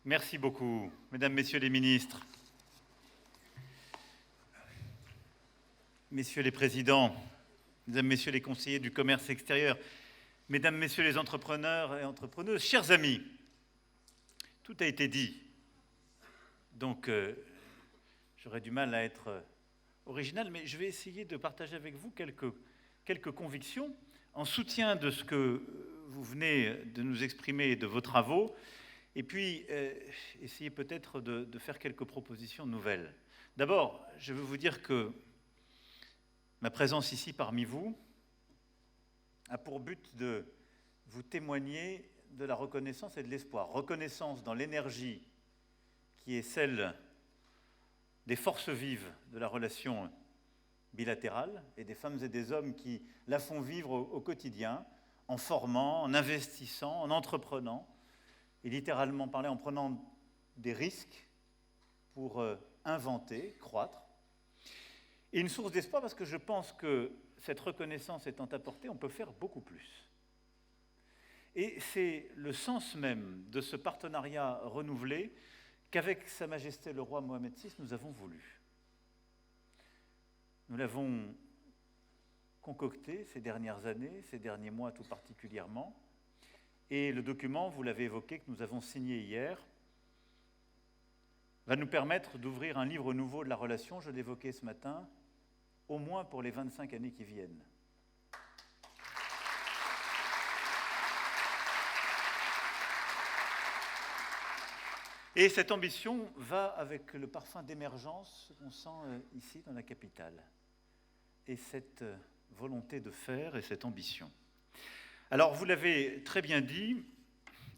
Merci beaucoup, Mesdames, Messieurs les ministres, Messieurs les présidents, Mesdames, Messieurs les conseillers du commerce extérieur, Mesdames, Messieurs les entrepreneurs et entrepreneuses, chers amis, tout a été dit. Donc, j'aurais du mal à être original, mais je vais essayer de partager avec vous quelques convictions en soutien de ce que vous venez de nous exprimer de vos travaux, et puis essayer peut-être de faire quelques propositions nouvelles. D'abord, je veux vous dire que ma présence ici parmi vous a pour but de vous témoigner de la reconnaissance et de l'espoir. Reconnaissance dans l'énergie qui est celle des forces vives de la relation bilatérale et des femmes et des hommes qui la font vivre au quotidien, en formant, en investissant, en entreprenant, et littéralement parler en prenant des risques pour inventer, croître. Et une source d'espoir parce que je pense que cette reconnaissance étant apportée, on peut faire beaucoup plus. Et c'est le sens même de ce partenariat renouvelé qu'avec Sa Majesté le roi Mohamed VI, nous avons voulu. Nous l'avons concocté ces dernières années, ces derniers mois tout particulièrement. Et le document, vous l'avez évoqué, que nous avons signé hier, va nous permettre d'ouvrir un livre nouveau de la relation, je l'évoquais ce matin, au moins pour les 25 années qui viennent. Et cette ambition va avec le parfum d'émergence qu'on sent ici dans la capitale. Et cette volonté de faire et cette ambition. Alors, vous l'avez très bien dit,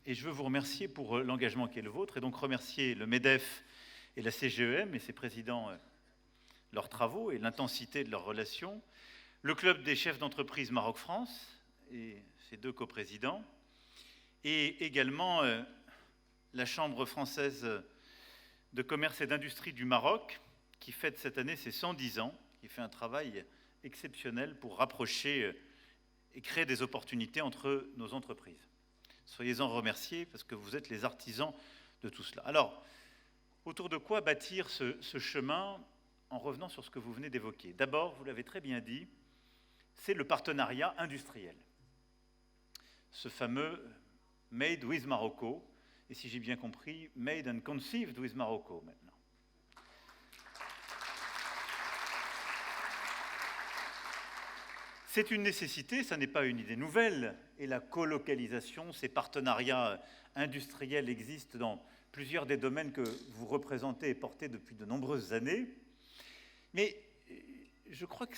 et je veux vous remercier pour l'engagement qui est le vôtre, et donc remercier le MEDEF et la CGEM et ses présidents, leurs travaux et l'intensité de leurs relations, le Club des chefs d'entreprise Maroc-France et ses deux coprésidents, et également la Chambre française de commerce et d'industrie du Maroc, qui fête cette année ses 110 ans, qui fait un travail exceptionnel pour rapprocher et créer des opportunités entre nos entreprises. Soyez-en remerciés parce que vous êtes les artisans de tout cela. Alors, autour de quoi bâtir ce chemin en revenant sur ce que vous venez d'évoquer? D'abord, vous l'avez très bien dit, c'est le partenariat industriel. Ce fameux Made with Morocco, et si j'ai bien compris, Made and Conceived with Morocco maintenant. C'est une nécessité, ça n'est pas une idée nouvelle, et la colocalisation, ces partenariats industriels existent dans plusieurs des domaines que vous représentez et portez depuis de nombreuses années. Mais je crois que,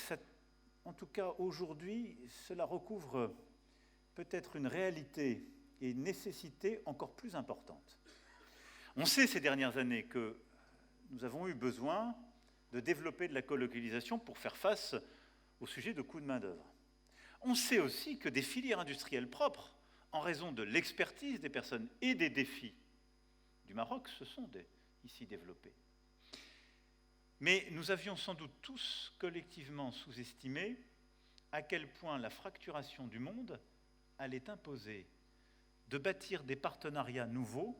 en tout cas aujourd'hui, cela recouvre peut-être une réalité et une nécessité encore plus importante. On sait ces dernières années que nous avons eu besoin de développer de la colocalisation pour faire face au sujet de coûts de main-d'œuvre. On sait aussi que des filières industrielles propres, en raison de l'expertise des personnes et des défis du Maroc, se sont ici développés. Mais nous avions sans doute tous collectivement sous-estimé à quel point la fracturation du monde allait imposer de bâtir des partenariats nouveaux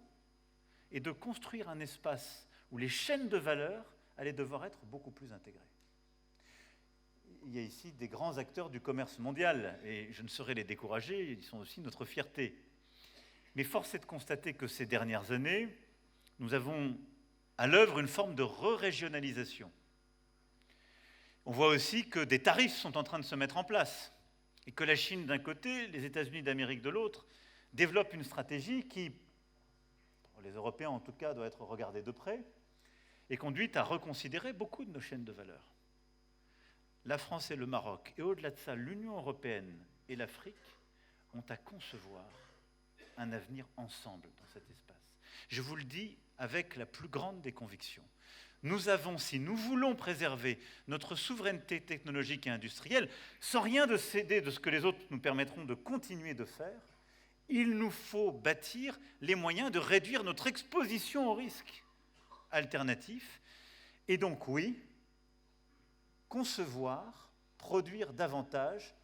et de construire un espace où les chaînes de valeur allaient devoir être beaucoup plus intégrées. Il y a ici des grands acteurs du commerce mondial, et je ne saurais les décourager, ils sont aussi notre fierté. Mais force est de constater que ces dernières années, nous avons à l'œuvre une forme de re-régionalisation. On voit aussi que des tarifs sont en train de se mettre en place, et que la Chine d'un côté, les États-Unis d'Amérique de l'autre, développent une stratégie qui, pour les Européens en tout cas, doit être regardée de près, et conduit à reconsidérer beaucoup de nos chaînes de valeur. La France et le Maroc, et au-delà de ça, l'Union européenne et l'Afrique ont à concevoir un avenir ensemble dans cet espace. Je vous le dis avec la plus grande des convictions. Nous avons, si nous voulons préserver notre souveraineté technologique et industrielle, sans rien de céder de ce que les autres nous permettront de continuer de faire, il nous faut bâtir les moyens de réduire notre exposition aux risques alternatifs. Et donc oui, concevoir, produire davantage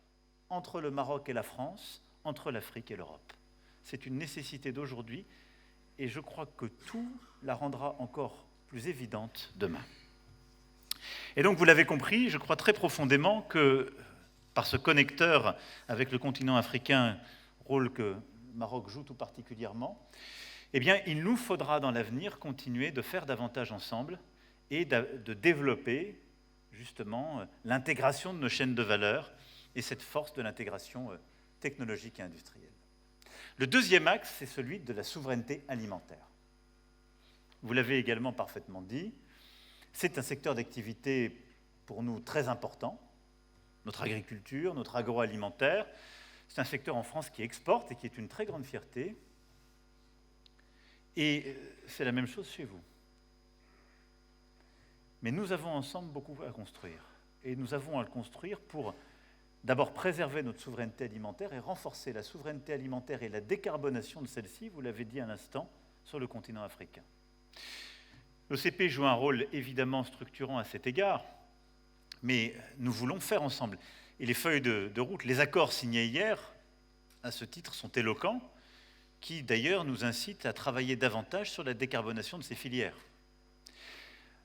entre le Maroc et la France, entre l'Afrique et l'Europe. C'est une nécessité d'aujourd'hui et je crois que tout la rendra encore plus évidente demain. Et donc, vous l'avez compris, je crois très profondément que par ce connecteur avec le continent africain, rôle que le Maroc joue tout particulièrement, eh bien, il nous faudra dans l'avenir continuer de faire davantage ensemble et de développer justement l'intégration de nos chaînes de valeur et cette force de l'intégration technologique et industrielle. Le deuxième axe, c'est celui de la souveraineté alimentaire. Vous l'avez également parfaitement dit, c'est un secteur d'activité pour nous très important, notre agriculture, notre agroalimentaire. C'est un secteur en France qui exporte et qui est une très grande fierté. Et c'est la même chose chez vous. Mais nous avons ensemble beaucoup à construire. Et nous avons à le construire pour d'abord préserver notre souveraineté alimentaire et renforcer la souveraineté alimentaire et la décarbonation de celle-ci, vous l'avez dit à l'instant, sur le continent africain. L'OCP joue un rôle évidemment structurant à cet égard, mais nous voulons faire ensemble. Et les feuilles de route, les accords signés hier, à ce titre, sont éloquents, qui d'ailleurs nous incitent à travailler davantage sur la décarbonation de ces filières.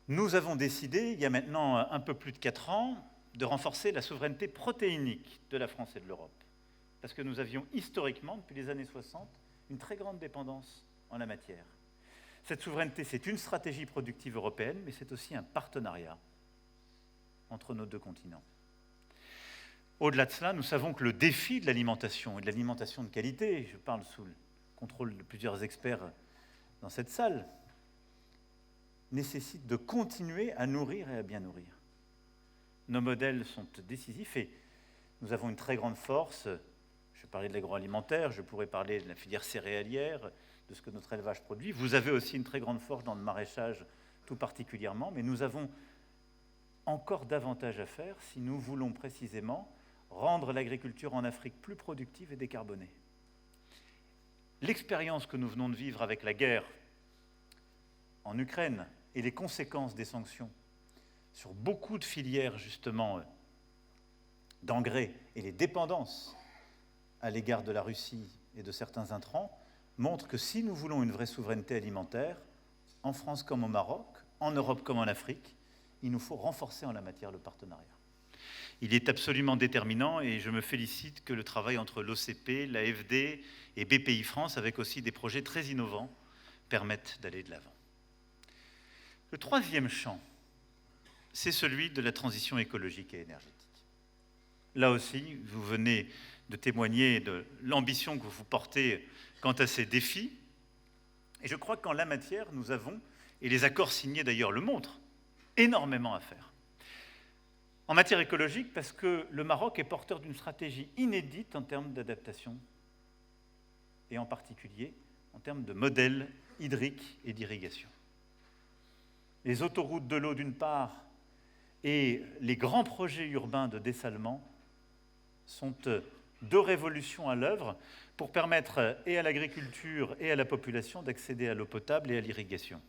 Nous avons décidé, il y a maintenant un peu plus de 4 ans, de renforcer la souveraineté protéinique de la France et de l'Europe. Parce que nous avions historiquement, depuis les années 60, une très grande dépendance en la matière. Cette souveraineté, c'est une stratégie productive européenne, mais c'est aussi un partenariat entre nos deux continents. Au-delà de cela, nous savons que le défi de l'alimentation, et de l'alimentation de qualité, je parle sous le contrôle de plusieurs experts dans cette salle, nécessite de continuer à nourrir et à bien nourrir. Nos modèles sont décisifs et nous avons une très grande force. Je parlais de l'agroalimentaire, je pourrais parler de la filière céréalière, de ce que notre élevage produit. Vous avez aussi une très grande force dans le maraîchage tout particulièrement, mais nous avons encore davantage à faire si nous voulons précisément rendre l'agriculture en Afrique plus productive et décarbonée. L'expérience que nous venons de vivre avec la guerre en Ukraine et les conséquences des sanctions sur beaucoup de filières, justement, d'engrais et les dépendances à l'égard de la Russie et de certains intrants, montrent que si nous voulons une vraie souveraineté alimentaire, en France comme au Maroc, en Europe comme en Afrique, il nous faut renforcer en la matière le partenariat. Il est absolument déterminant et je me félicite que le travail entre l'OCP, l'AFD et BPI France, avec aussi des projets très innovants, permette d'aller de l'avant. Le troisième champ, c'est celui de la transition écologique et énergétique. Là aussi, vous venez de témoigner de l'ambition que vous portez quant à ces défis. Et je crois qu'en la matière, nous avons, et les accords signés d'ailleurs le montrent, énormément à faire. En matière écologique, parce que le Maroc est porteur d'une stratégie inédite en termes d'adaptation, et en particulier en termes de modèle hydrique et d'irrigation. Les autoroutes de l'eau d'une part et les grands projets urbains de dessalement sont deux révolutions à l'œuvre pour permettre et à l'agriculture et à la population d'accéder à l'eau potable et à l'irrigation.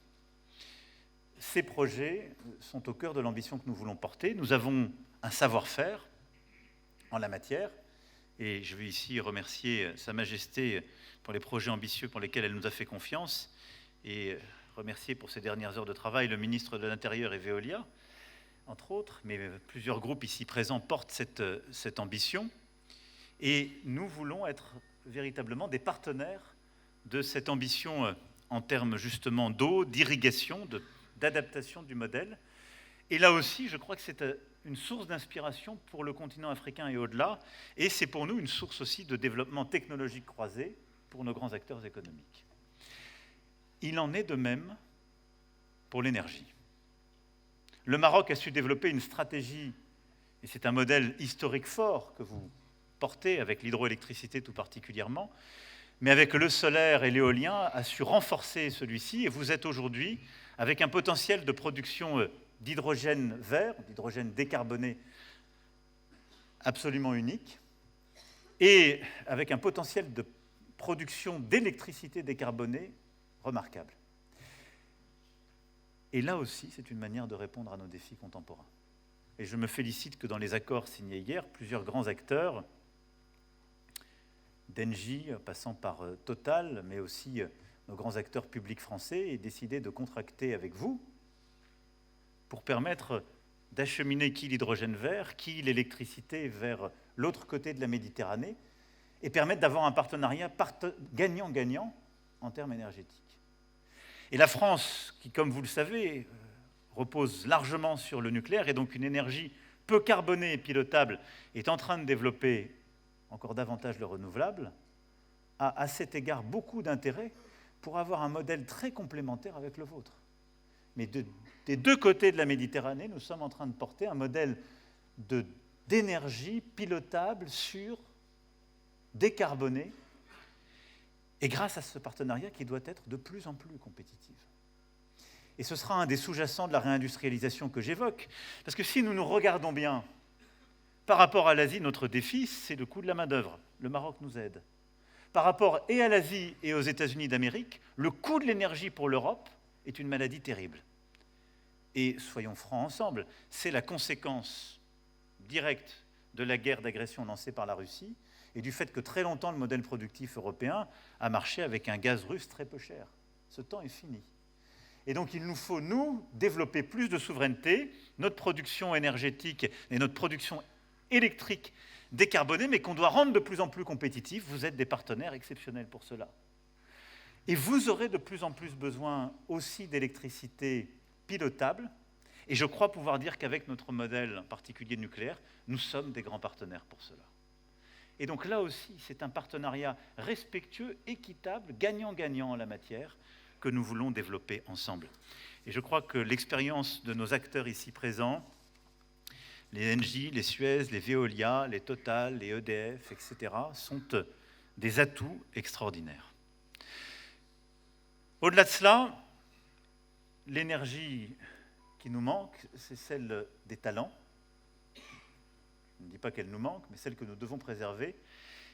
Ces projets sont au cœur de l'ambition que nous voulons porter. Nous avons un savoir-faire en la matière et je veux ici remercier Sa Majesté pour les projets ambitieux pour lesquels elle nous a fait confiance et remercier pour ces dernières heures de travail le ministre de l'Intérieur et Veolia, entre autres, mais plusieurs groupes ici présents portent cette ambition. Et nous voulons être véritablement des partenaires de cette ambition en termes justement d'eau, d'irrigation, d'adaptation du modèle. Et là aussi, je crois que c'est une source d'inspiration pour le continent africain et au-delà. Et c'est pour nous une source aussi de développement technologique croisé pour nos grands acteurs économiques. Il en est de même pour l'énergie. Le Maroc a su développer une stratégie, et c'est un modèle historique fort que vous portez avec l'hydroélectricité tout particulièrement, mais avec le solaire et l'éolien a su renforcer celui-ci, et vous êtes aujourd'hui avec un potentiel de production d'hydrogène vert, d'hydrogène décarboné absolument unique, et avec un potentiel de production d'électricité décarbonée remarquable. Et là aussi, c'est une manière de répondre à nos défis contemporains. Et je me félicite que dans les accords signés hier, plusieurs grands acteurs, d'Engie, passant par Total, mais aussi nos grands acteurs publics français, aient décidé de contracter avec vous pour permettre d'acheminer qui l'hydrogène vert, qui l'électricité vers l'autre côté de la Méditerranée, et permettre d'avoir un partenariat gagnant-gagnant en termes énergétiques. Et la France, qui, comme vous le savez, repose largement sur le nucléaire, et donc une énergie peu carbonée et pilotable, est en train de développer encore davantage le renouvelable, a à cet égard beaucoup d'intérêt pour avoir un modèle très complémentaire avec le vôtre. Mais des deux côtés de la Méditerranée, nous sommes en train de porter un modèle d'énergie pilotable, sûre, décarbonée, et grâce à ce partenariat qui doit être de plus en plus compétitif. Et ce sera un des sous-jacents de la réindustrialisation que j'évoque, parce que si nous nous regardons bien, par rapport à l'Asie, notre défi, c'est le coût de la main-d'œuvre. Le Maroc nous aide. Par rapport et à l'Asie et aux États-Unis d'Amérique, le coût de l'énergie pour l'Europe est une maladie terrible. Et soyons francs ensemble, c'est la conséquence directe de la guerre d'agression lancée par la Russie et du fait que très longtemps le modèle productif européen a marché avec un gaz russe très peu cher. Ce temps est fini. Et donc il nous faut, nous, développer plus de souveraineté, notre production énergétique et notre production électrique décarbonée, mais qu'on doit rendre de plus en plus compétitive. Vous êtes des partenaires exceptionnels pour cela. Et vous aurez de plus en plus besoin aussi d'électricité pilotable. Et je crois pouvoir dire qu'avec notre modèle en particulier nucléaire, nous sommes des grands partenaires pour cela. Et donc là aussi, c'est un partenariat respectueux, équitable, gagnant-gagnant en la matière, que nous voulons développer ensemble. Et je crois que l'expérience de nos acteurs ici présents, les Engie, les Suez, les Veolia, les Total, les EDF, etc., sont des atouts extraordinaires. Au-delà de cela, l'énergie qui nous manque, c'est celle des talents. Je ne dis pas qu'elle nous manque, mais celle que nous devons préserver.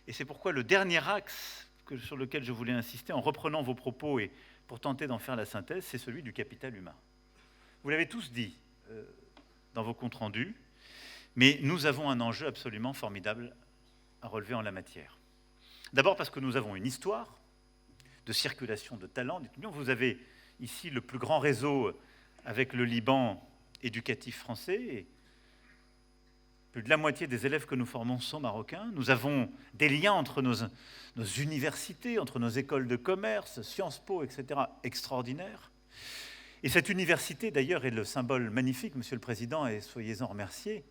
Et c'est pourquoi le dernier axe sur lequel je voulais insister, en reprenant vos propos et pour tenter d'en faire la synthèse, c'est celui du capital humain. Vous l'avez tous dit dans vos comptes rendus, mais nous avons un enjeu absolument formidable à relever en la matière. D'abord parce que nous avons une histoire de circulation de talents d'étudiants. Vous avez ici le plus grand réseau avec le Liban éducatif français, et plus de la moitié des élèves que nous formons sont marocains. Nous avons des liens entre nos universités, entre nos écoles de commerce, Sciences Po, etc., extraordinaires. Et cette université, d'ailleurs, est le symbole magnifique, Monsieur le Président, et soyez-en remerciés,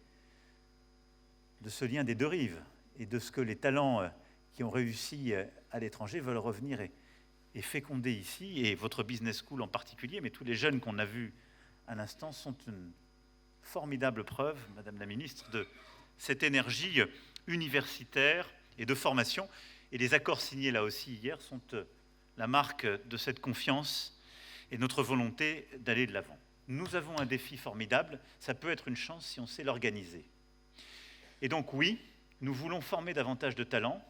de ce lien des deux rives et de ce que les talents qui ont réussi à l'étranger veulent revenir et féconder ici. Et votre business school en particulier, mais tous les jeunes qu'on a vus à l'instant sont une formidable preuve, Madame la Ministre, de cette énergie universitaire et de formation. Et les accords signés là aussi hier sont la marque de cette confiance et notre volonté d'aller de l'avant. Nous avons un défi formidable, ça peut être une chance si on sait l'organiser. Et donc oui, nous voulons former davantage de talents.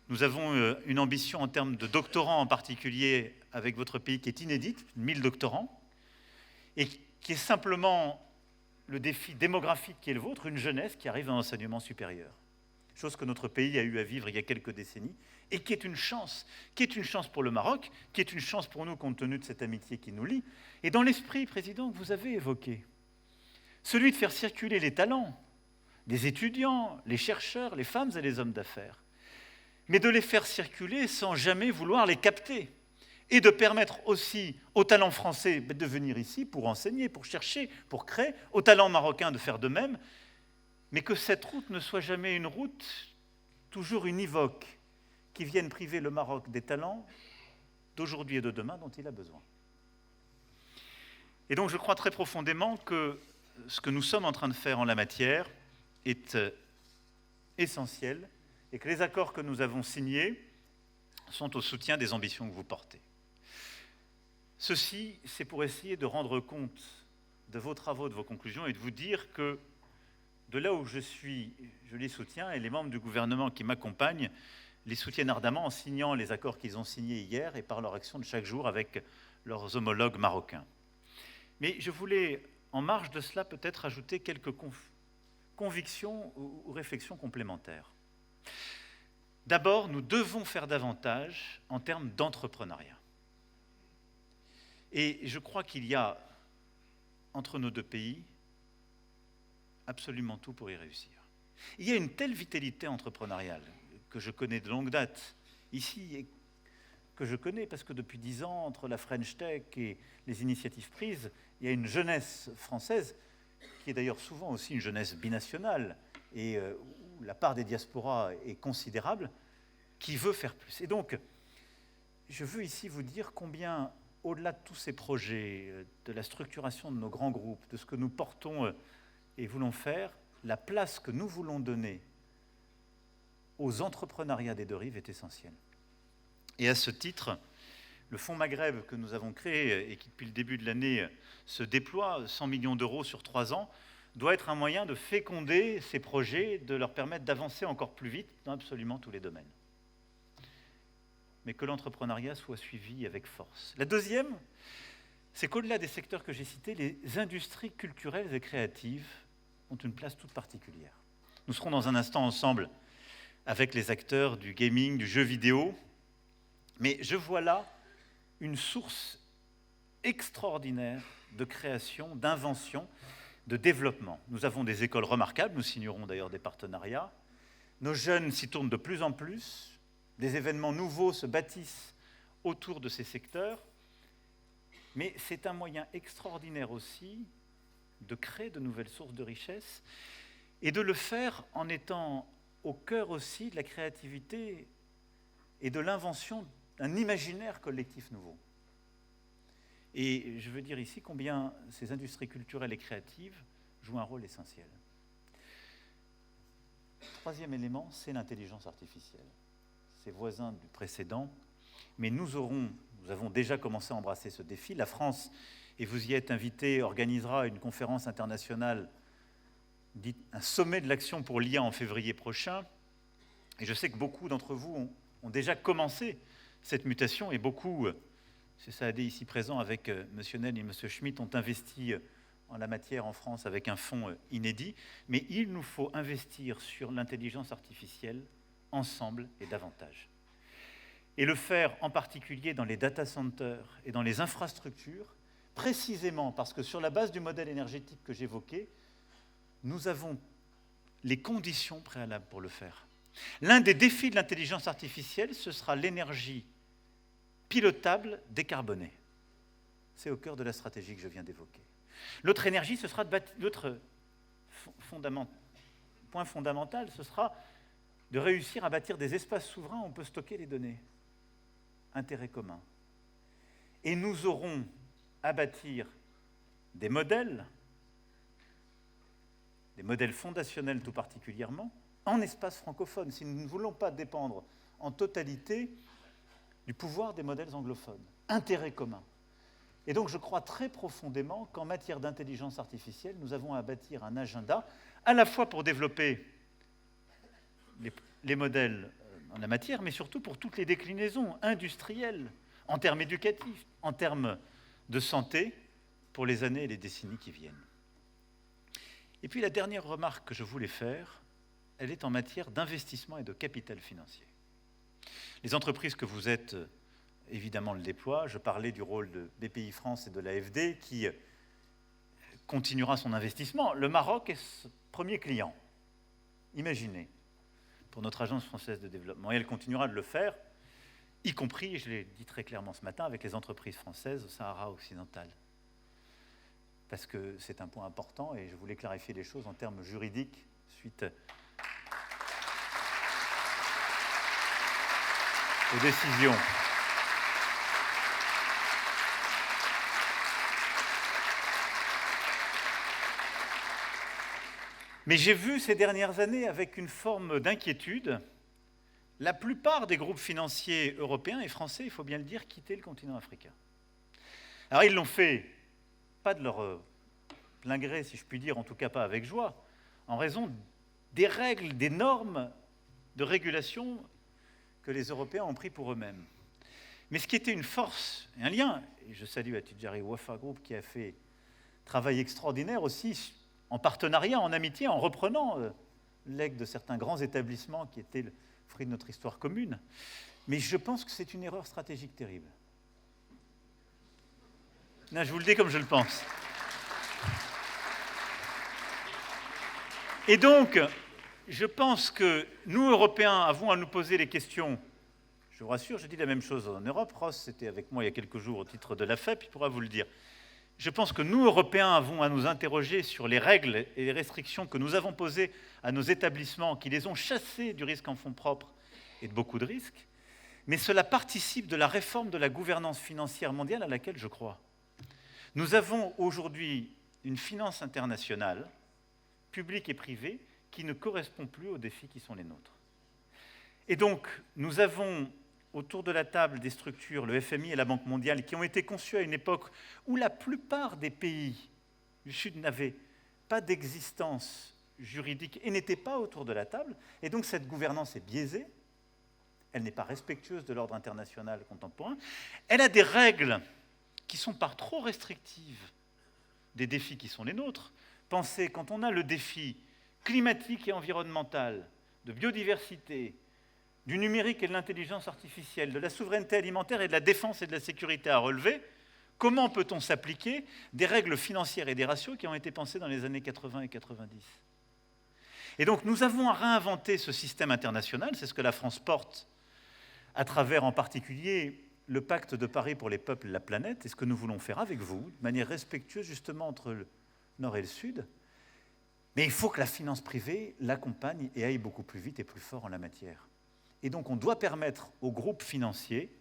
Nous avons une ambition en termes de doctorants en particulier avec votre pays qui est inédite, 1000 doctorants, et qui est simplement le défi démographique qui est le vôtre, une jeunesse qui arrive dans l'enseignement supérieur. Chose que notre pays a eu à vivre il y a quelques décennies, et qui est une chance pour le Maroc, qui est une chance pour nous compte tenu de cette amitié qui nous lie, et dans l'esprit, Président, que vous avez évoqué, celui de faire circuler les talents, les étudiants, les chercheurs, les femmes et les hommes d'affaires, mais de les faire circuler sans jamais vouloir les capter, et de permettre aussi aux talents français de venir ici pour enseigner, pour chercher, pour créer, aux talents marocains de faire de même, mais que cette route ne soit jamais une route toujours univoque, qui vienne priver le Maroc des talents d'aujourd'hui et de demain dont il a besoin. Et donc je crois très profondément que ce que nous sommes en train de faire en la matière est essentiel, et que les accords que nous avons signés sont au soutien des ambitions que vous portez. Ceci, c'est pour essayer de rendre compte de vos travaux, de vos conclusions, et de vous dire que de là où je suis, je les soutiens, et les membres du gouvernement qui m'accompagnent les soutiennent ardemment en signant les accords qu'ils ont signés hier et par leur action de chaque jour avec leurs homologues marocains. Mais je voulais, en marge de cela, peut-être ajouter quelques convictions ou réflexions complémentaires. D'abord, nous devons faire davantage en termes d'entrepreneuriat. Et je crois qu'il y a, entre nos deux pays, absolument tout pour y réussir. Il y a une telle vitalité entrepreneuriale que je connais de longue date ici, et que je connais parce que depuis 10 ans, entre la French Tech et les initiatives prises, il y a une jeunesse française, qui est d'ailleurs souvent aussi une jeunesse binationale, et où la part des diasporas est considérable, qui veut faire plus. Et donc, je veux ici vous dire combien, au-delà de tous ces projets, de la structuration de nos grands groupes, de ce que nous portons et voulons faire, la place que nous voulons donner aux entrepreneuriats des deux rives est essentielle. Et à ce titre, le Fonds Maghreb que nous avons créé et qui, depuis le début de l'année, se déploie, 100 millions d'euros sur 3 ans, doit être un moyen de féconder ces projets, de leur permettre d'avancer encore plus vite dans absolument tous les domaines. Mais que l'entrepreneuriat soit suivi avec force. La deuxième, c'est qu'au-delà des secteurs que j'ai cités, les industries culturelles et créatives ont une place toute particulière. Nous serons dans un instant ensemble avec les acteurs du gaming, du jeu vidéo, mais je vois là une source extraordinaire de création, d'invention, de développement. Nous avons des écoles remarquables, nous signerons d'ailleurs des partenariats. Nos jeunes s'y tournent de plus en plus, des événements nouveaux se bâtissent autour de ces secteurs, mais c'est un moyen extraordinaire aussi de créer de nouvelles sources de richesse et de le faire en étant au cœur aussi de la créativité et de l'invention d'un imaginaire collectif nouveau. Et je veux dire ici combien ces industries culturelles et créatives jouent un rôle essentiel. Troisième élément, c'est l'intelligence artificielle. C'est voisin du précédent, mais nous avons déjà commencé à embrasser ce défi. La France, et vous y êtes invité, organisera une conférence internationale, dite un sommet de l'action pour l'IA en février prochain. Et je sais que beaucoup d'entre vous ont déjà commencé cette mutation, et beaucoup, c'est Saadé ici présent avec M. Nel et M. Schmitt, ont investi en la matière en France avec un fonds inédit. Mais il nous faut investir sur l'intelligence artificielle ensemble et davantage. Et le faire en particulier dans les data centers et dans les infrastructures, précisément parce que sur la base du modèle énergétique que j'évoquais, nous avons les conditions préalables pour le faire. L'un des défis de l'intelligence artificielle, ce sera l'énergie pilotable décarbonée. C'est au cœur de la stratégie que je viens d'évoquer. L'autre énergie, ce sera l'autre point fondamental, ce sera de réussir à bâtir des espaces souverains où on peut stocker les données. Intérêt commun. Et nous aurons à bâtir des modèles fondationnels tout particulièrement, en espace francophone, si nous ne voulons pas dépendre en totalité du pouvoir des modèles anglophones. Intérêt commun. Et donc je crois très profondément qu'en matière d'intelligence artificielle, nous avons à bâtir un agenda, à la fois pour développer les modèles en la matière, mais surtout pour toutes les déclinaisons industrielles, en termes éducatifs, en termes de santé, pour les années et les décennies qui viennent. Et puis la dernière remarque que je voulais faire, elle est en matière d'investissement et de capital financier. Les entreprises que vous êtes, évidemment, le déploient. Je parlais du rôle de Bpifrance et de l'AFD qui continuera son investissement. Le Maroc est ce premier client. Imaginez, pour notre agence française de développement. Et elle continuera de le faire, y compris, et je l'ai dit très clairement ce matin, avec les entreprises françaises au Sahara occidental. Parce que c'est un point important et je voulais clarifier les choses en termes juridiques suite aux décisions. Mais j'ai vu ces dernières années avec une forme d'inquiétude la plupart des groupes financiers européens et français, il faut bien le dire, quitter le continent africain. Alors ils l'ont fait, pas de leur plein gré, si je puis dire, en tout cas pas avec joie, en raison des règles, des normes de régulation que les Européens ont pris pour eux-mêmes. Mais ce qui était une force et un lien, et je salue Attijari Wafa Group qui a fait un travail extraordinaire aussi, en partenariat, en amitié, en reprenant legs de certains grands établissements qui étaient le fruit de notre histoire commune. Mais je pense que c'est une erreur stratégique terrible. Non, je vous le dis comme je le pense. Et donc, je pense que nous, Européens, avons à nous poser les questions. Je vous rassure, je dis la même chose en Europe. Ross était avec moi il y a quelques jours au titre de la FEP, il pourra vous le dire. Je pense que nous, Européens, avons à nous interroger sur les règles et les restrictions que nous avons posées à nos établissements, qui les ont chassés du risque en fonds propres et de beaucoup de risques. Mais cela participe de la réforme de la gouvernance financière mondiale à laquelle je crois. Nous avons aujourd'hui une finance internationale, publique et privée, qui ne correspond plus aux défis qui sont les nôtres. Et donc, nous avons autour de la table des structures, le FMI et la Banque mondiale, qui ont été conçues à une époque où la plupart des pays du Sud n'avaient pas d'existence juridique et n'étaient pas autour de la table. Et donc, cette gouvernance est biaisée. Elle n'est pas respectueuse de l'ordre international contemporain. Elle a des règles qui sont par trop restrictives des défis qui sont les nôtres. Pensez, quand on a le défi climatique et environnemental, de biodiversité, du numérique et de l'intelligence artificielle, de la souveraineté alimentaire et de la défense et de la sécurité à relever, comment peut-on s'appliquer des règles financières et des ratios qui ont été pensées dans les années 80 et 90 ? Et donc nous avons à réinventer ce système international, c'est ce que la France porte à travers en particulier le pacte de Paris pour les peuples et la planète, et ce que nous voulons faire avec vous, de manière respectueuse justement entre le Nord et le Sud. Mais il faut que la finance privée l'accompagne et aille beaucoup plus vite et plus fort en la matière. Et donc on doit permettre aux groupes financiers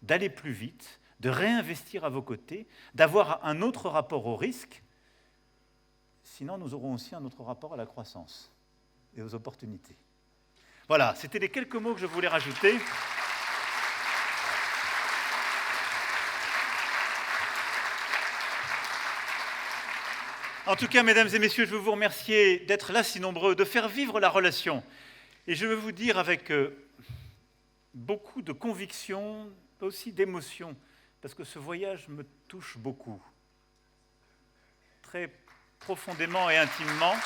d'aller plus vite, de réinvestir à vos côtés, d'avoir un autre rapport au risque. Sinon, nous aurons aussi un autre rapport à la croissance et aux opportunités. Voilà, c'était les quelques mots que je voulais rajouter. En tout cas, mesdames et messieurs, je veux vous remercier d'être là si nombreux, de faire vivre la relation. Et je veux vous dire avec beaucoup de conviction, aussi d'émotion, parce que ce voyage me touche beaucoup, très profondément et intimement.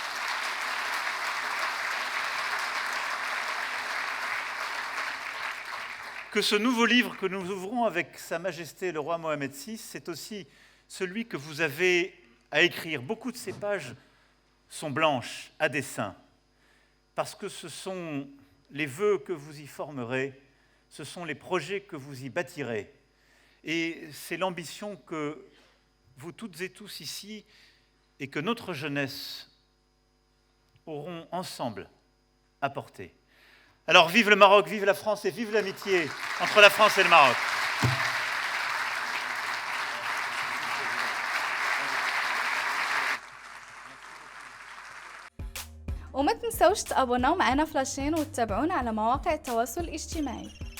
Que ce nouveau livre que nous ouvrons avec Sa Majesté le roi Mohamed VI, c'est aussi celui que vous avez à écrire. Beaucoup de ces pages sont blanches, à dessein, parce que ce sont les vœux que vous y formerez, ce sont les projets que vous y bâtirez. Et c'est l'ambition que vous toutes et tous ici, et que notre jeunesse auront ensemble apporté. Alors vive le Maroc, vive la France et vive l'amitié entre la France et le Maroc. وما تنسوش تابوناو معنا فلاشين وتتابعونا على مواقع التواصل الاجتماعي.